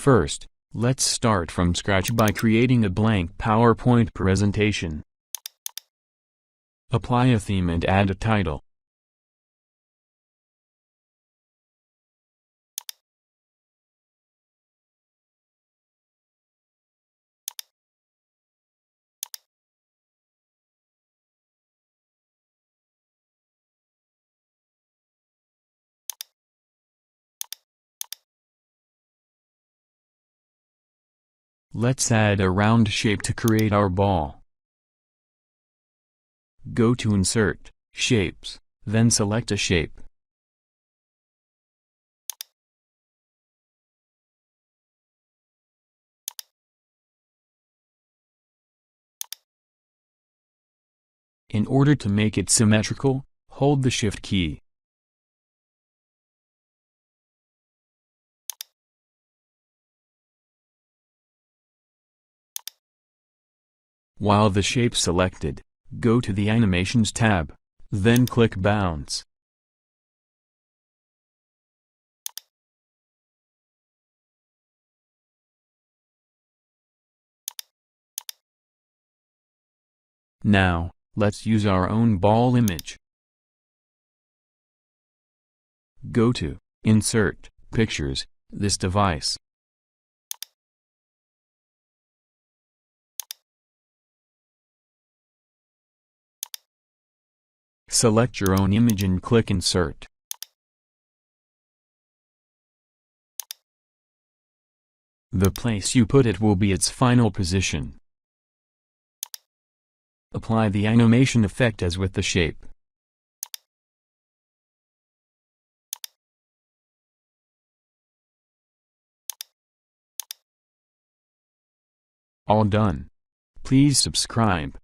First, let's start from scratch by creating a blank PowerPoint presentation. Apply a theme and add a title. Let's add a round shape to create our ball. Go to Insert, Shapes, then select a shape. In order to make it symmetrical, hold the Shift key. While the shape's selected, go to the Animations tab, then click Bounce. Now, let's use our own ball image. Go to Insert, Pictures, this device. Select your own image and click Insert. The place you put it will be its final position. Apply the animation effect as with the shape. All done. Please subscribe.